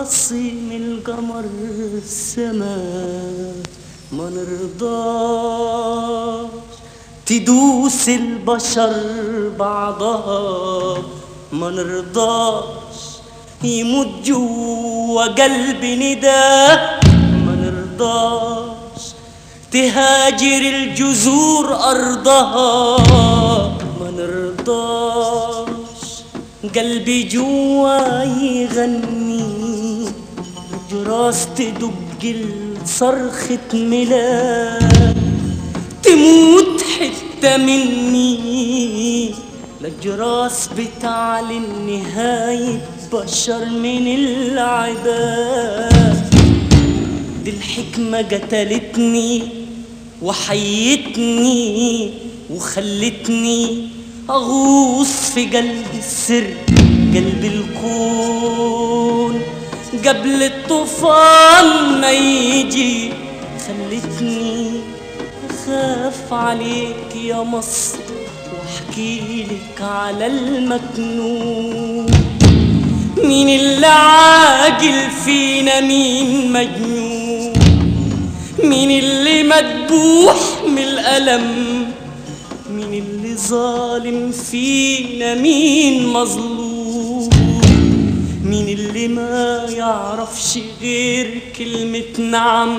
راسي من القمر السماء، ما نرضاش تدوس البشر بعضها، ما نرضاش يموت جوا قلبي نداء، ما نرضاش تهاجر الجذور أرضها، ما نرضاش قلبي جوا يغني، جراس تدق صرخة ميلاد، تموت حتة مني للجراس بتعلن نهاية بشر من العباد. دي الحكمة قتلتني وحيتني وخلتني أغوص في قلب السر، قلب الكون قبل الطوفان ما يجي، خلتني أخاف عليك يا مصر واحكيلك على المكنون. مين اللي عاقل فينا مين مجنون، مين اللي مدبوح من الألم، مين اللي ظالم فينا مين مظلوم، مين اللي ما يعرفش غير كلمة نعم،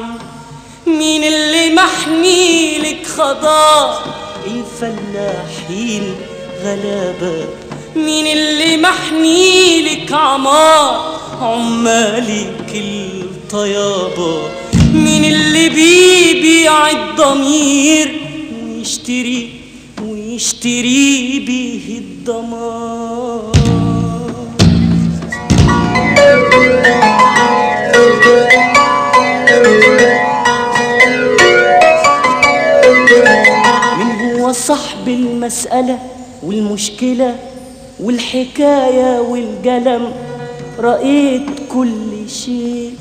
مين اللي محني لك خضار الفلاحين غلابة، مين اللي محني لك عمار عمالك الطيابة، مين اللي بيبيع الضمير ويشتري بيه الدمار. من هو صاحب المسألة والمشكلة والحكاية والقلم، رأيت كل شيء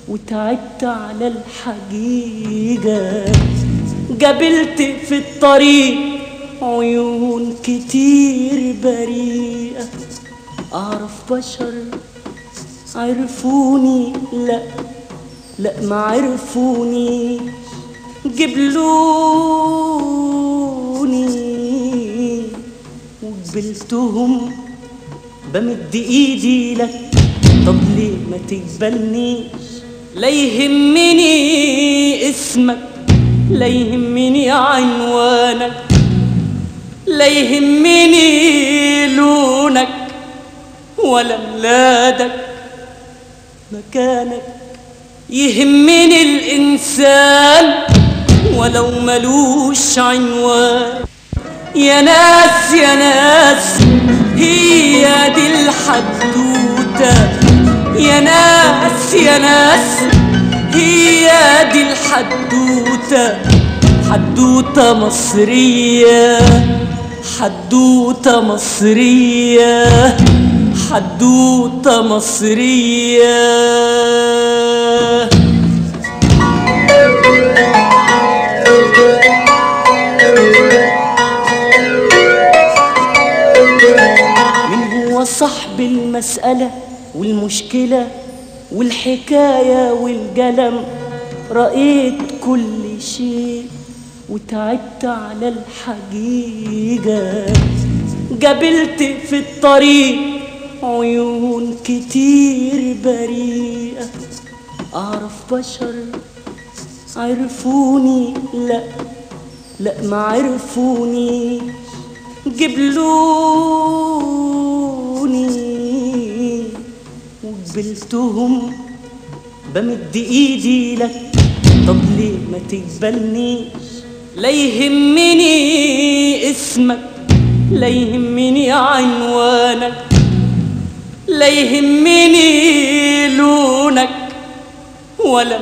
وتعبت على الحقيقة، قابلت في الطريق عيون كتير بريئة، أعرف بشر عرفوني لا ما عرفوني، قبلوني وقبلتهم بمد ايدي لك، طب ليه ما تقبلنيش؟ لا يهمني اسمك، لا يهمني عنوانك، لا يهمني لونك ولا ميلادك مكانك، يهمني الإنسان ولو ملوش عنوان. يا ناس يا ناس هي دي الحدوتة، يا ناس يا ناس هي دي الحدوتة، حدوتة مصرية، حدوتة مصرية، حدوتة مصرية. من هو صاحب المسألة والمشكلة والحكاية والقلم، رأيت كل شيء وتعبت على الحقيقة، قابلت في الطريق عيون كتير بريئة، أعرف بشر عرفوني لا ما عرفوني، قبلوني وقبلتهم بمد ايدي لك، طب ليه ما تقبلنيش؟ لا يهمني اسمك، لا يهمني عنوانك، لا يهمني لونك ولا